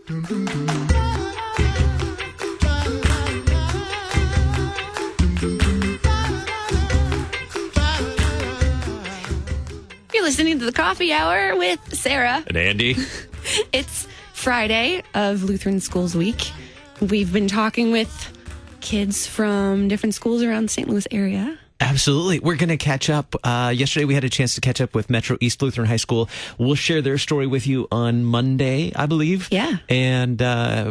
You're listening to the Coffee Hour with Sarah and Andy. It's Friday of Lutheran Schools Week. We've been talking with kids from different schools around the St. Louis area. Absolutely. We're going to catch up. Yesterday, we had a chance to catch up with Metro East Lutheran High School. We'll share their story with you on Monday, I believe. Yeah. And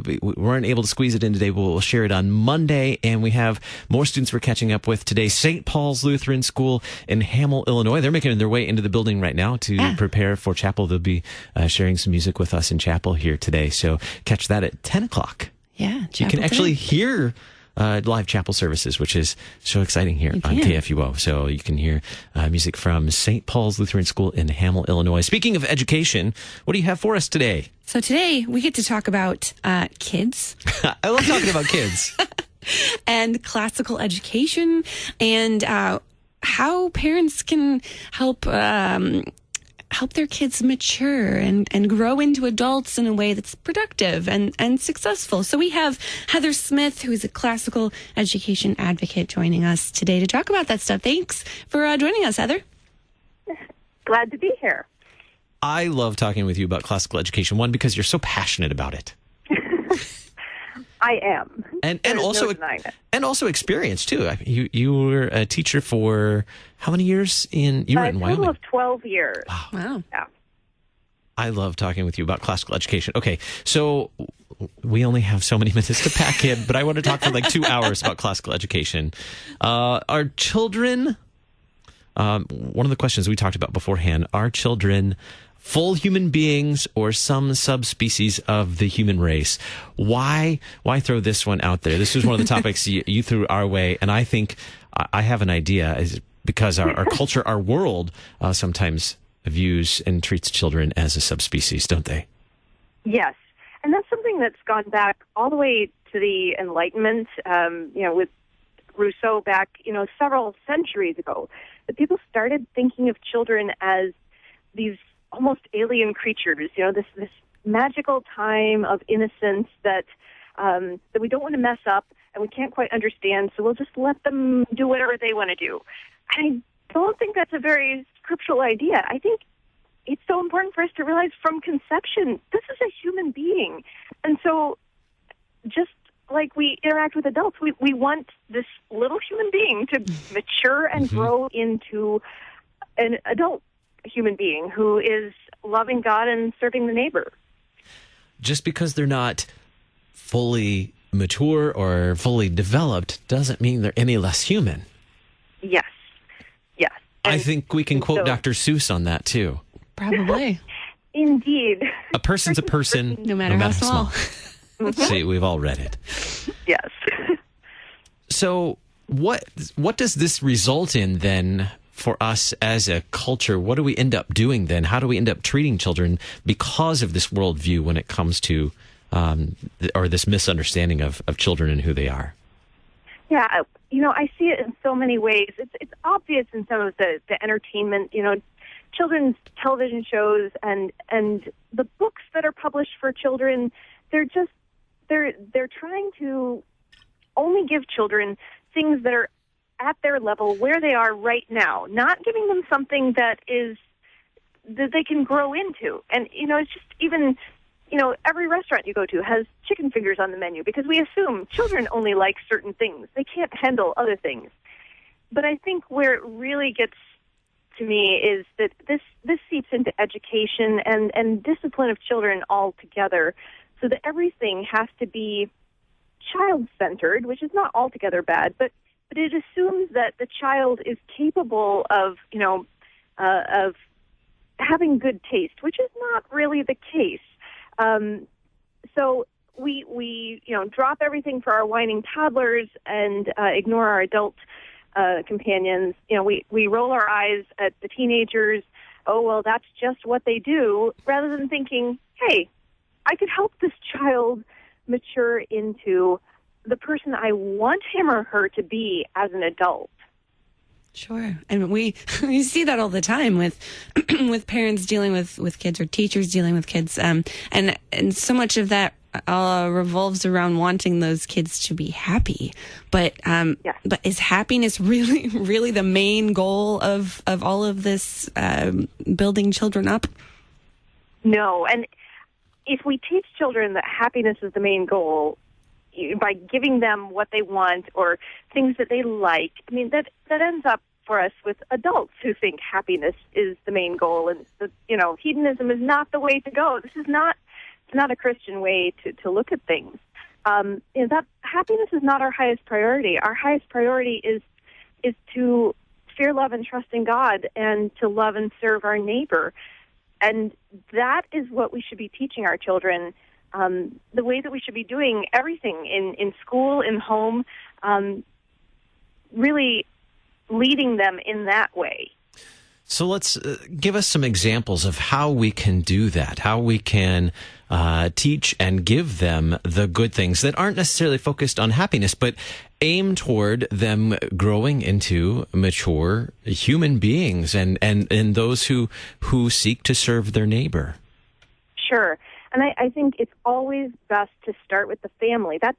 we weren't able to squeeze it in today, but we'll share it on Monday. And we have more students we're catching up with today. St. Paul's Lutheran School in Hamel, Illinois. They're making their way into the building right now to prepare for chapel. They'll be sharing some music with us in chapel here today. So catch that at 10 o'clock. Yeah. You can actually hear live chapel services, which is so exciting here on KFUO. So you can hear music from St. Paul's Lutheran School in Hamel, Illinois. Speaking of education, what do you have for us today? So today we get to talk about kids. I love talking about kids. And classical education and how parents can help their kids mature and grow into adults in a way that's productive and successful. So we have Heather Smith, who's a classical education advocate, joining us today to talk about that stuff. Thanks for joining us, Heather. Glad to be here. I love talking with you about classical education, one, because you're so passionate about it. I am. And also experienced, too. You were a teacher for how many years? You were in Wyoming? A total of 12 years. Wow. Yeah. I love talking with you about classical education. Okay, so we only have so many minutes to pack in, but I want to talk for like 2 hours about classical education. Are children, one of the questions we talked about beforehand, are children full human beings or some subspecies of the human race? Why throw this one out there? This was one of the topics you threw our way, and I think I have an idea, is because our culture, our world, sometimes views and treats children as a subspecies, don't they? Yes, and that's something that's gone back all the way to the Enlightenment, with Rousseau back, several centuries ago, that people started thinking of children as these almost alien creatures, this magical time of innocence that we don't want to mess up and we can't quite understand, so we'll just let them do whatever they want to do. And I don't think that's a very scriptural idea. I think it's so important for us to realize from conception, this is a human being. And so just like we interact with adults, we want this little human being to mature and grow into an adult human being who is loving God and serving the neighbor. Just because they're not fully mature or fully developed doesn't mean they're any less human. Yes. I think we can quote Dr. Seuss on that too. Probably. Indeed. A person's a person, no matter how small. See, we've all read it. Yes. So what does this result in then for us as a culture? What do we end up doing then? How do we end up treating children because of this worldview when it comes to, or this misunderstanding of children and who they are? Yeah, I see it in so many ways. It's obvious in some of the entertainment, children's television shows and the books that are published for children. They're trying to only give children things that are at their level where they are right now, not giving them something that they can grow into. And, it's just even, every restaurant you go to has chicken fingers on the menu because we assume children only like certain things. They can't handle other things. But I think where it really gets to me is that this seeps into education and discipline of children altogether, so that everything has to be child-centered, which is not altogether bad, but it assumes that the child is capable of having good taste, which is not really the case. So we drop everything for our whining toddlers and ignore our adult companions. We roll our eyes at the teenagers. Oh, well, that's just what they do, rather than thinking, hey, I could help this child mature into the person I want him or her to be as an adult. Sure. And we see that all the time with with parents dealing with kids or teachers dealing with kids. And so much of that revolves around wanting those kids to be happy. But Yes. but is happiness really really the main goal of all of this building children up? No, and if we teach children that happiness is the main goal by giving them what they want or things that they like, I mean, that ends up for us with adults who think happiness is the main goal, and hedonism is not the way to go. This is not a Christian way to look at things. That happiness is not our highest priority. Our highest priority is to fear, love, and trust in God, and to love and serve our neighbor. And that is what we should be teaching our children. The way that we should be doing everything in school, in home, really leading them in that way. So let's give us some examples of how we can do that, how we can teach and give them the good things that aren't necessarily focused on happiness, but aim toward them growing into mature human beings and those who seek to serve their neighbor. Sure. And I think it's always best to start with the family. That's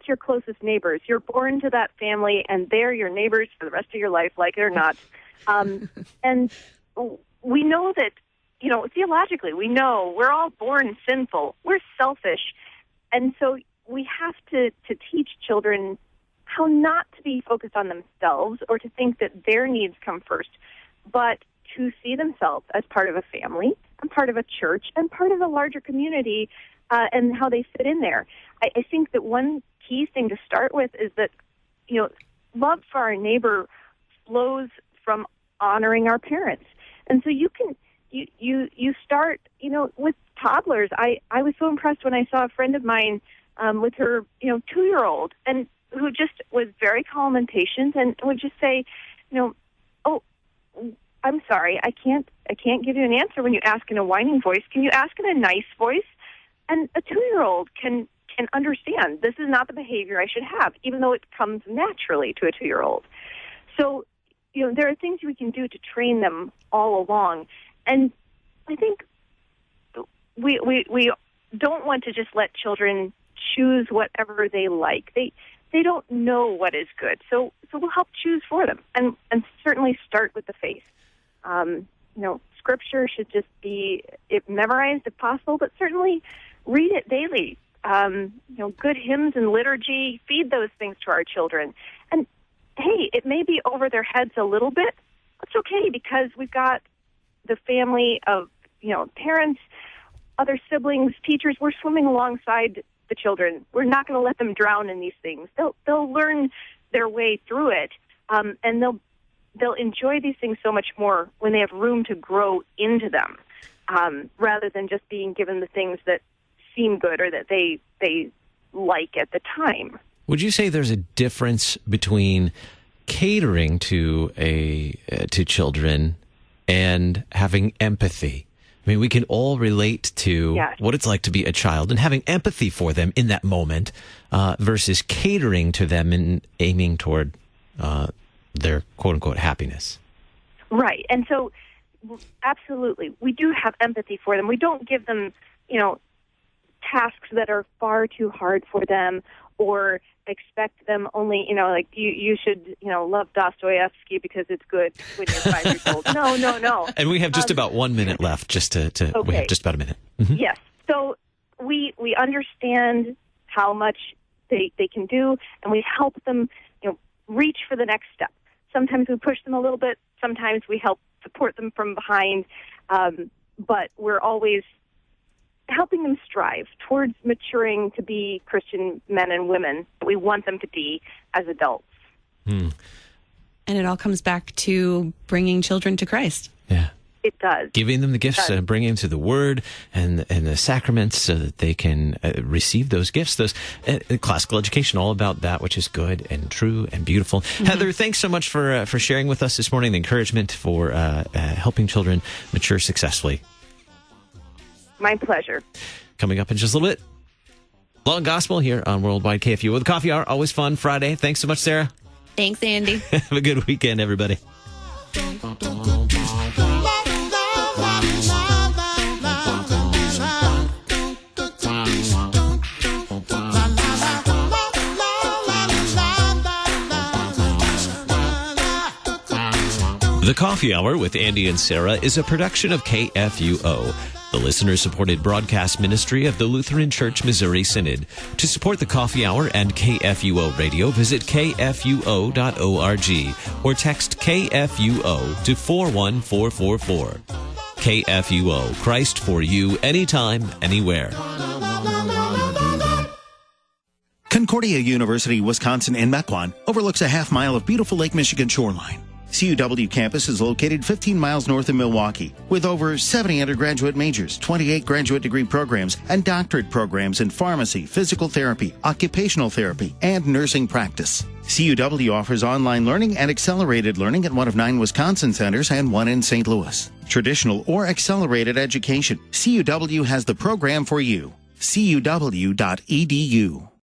your closest neighbors. You're born to that family, and they're your neighbors for the rest of your life, like it or not. And we know that, theologically, we know we're all born sinful. We're selfish. And so we have to teach children how not to be focused on themselves or to think that their needs come first, but to see themselves as part of a family and part of a church and part of a larger community, and how they fit in there. I think that one key thing to start with is that, love for our neighbor flows from honoring our parents. And so you start, with toddlers. I was so impressed when I saw a friend of mine with her, 2-year-old, and who just was very calm and patient and would just say, oh, I'm sorry, I can't give you an answer when you ask in a whining voice. Can you ask in a nice voice? And a 2-year-old can understand this is not the behavior I should have, even though it comes naturally to a 2-year-old. So, there are things we can do to train them all along. And I think we don't want to just let children choose whatever they like. They don't know what is good. So we'll help choose for them and certainly start with the faith. Scripture should just be memorized if possible, but certainly read it daily. Good hymns and liturgy, feed those things to our children. And hey, it may be over their heads a little bit. That's okay, because we've got the family of, parents, other siblings, teachers. We're swimming alongside the children. We're not going to let them drown in these things. They'll learn their way through it, and they'll enjoy these things so much more when they have room to grow into them, rather than just being given the things that seem good or that they like at the time. Would you say there's a difference between catering to children and having empathy? I mean, we can all relate to what it's like to be a child and having empathy for them in that moment, versus catering to them and aiming toward their quote-unquote happiness. Right. And so, absolutely, we do have empathy for them. We don't give them, tasks that are far too hard for them, or expect them only, like you should, love Dostoevsky because it's good when you're 5 years old. No. And we have just about 1 minute left, okay. We have just about a minute. Mm-hmm. Yes. So we understand how much they can do, and we help them, reach for the next step. Sometimes we push them a little bit. Sometimes we help support them from behind. But we're always helping them strive towards maturing to be Christian men and women that we want them to be as adults. And it all comes back to bringing children to Christ. Yeah. It does. Giving them the gifts and bringing them to the Word and the sacraments so that they can receive those gifts. Those classical education, all about that which is good and true and beautiful. Mm-hmm. Heather, thanks so much for sharing with us this morning the encouragement for helping children mature successfully. My pleasure. Coming up in just a little bit, Law and Gospel here on Worldwide KFU with Coffee Hour. Always fun Friday. Thanks so much, Sarah. Thanks, Andy. Have a good weekend, everybody. The Coffee Hour with Andy and Sarah is a production of KFUO, the listener-supported broadcast ministry of the Lutheran Church Missouri Synod. To support the Coffee Hour and KFUO Radio, visit kfuo.org or text KFUO to 41444. KFUO, Christ for you, anytime, anywhere. Concordia University, Wisconsin in Mequon overlooks a half mile of beautiful Lake Michigan shoreline. CUW campus is located 15 miles north of Milwaukee with over 70 undergraduate majors, 28 graduate degree programs, and doctorate programs in pharmacy, physical therapy, occupational therapy, and nursing practice. CUW offers online learning and accelerated learning at one of 9 Wisconsin centers and 1 in St. Louis. Traditional or accelerated education. CUW has the program for you. CUW.edu.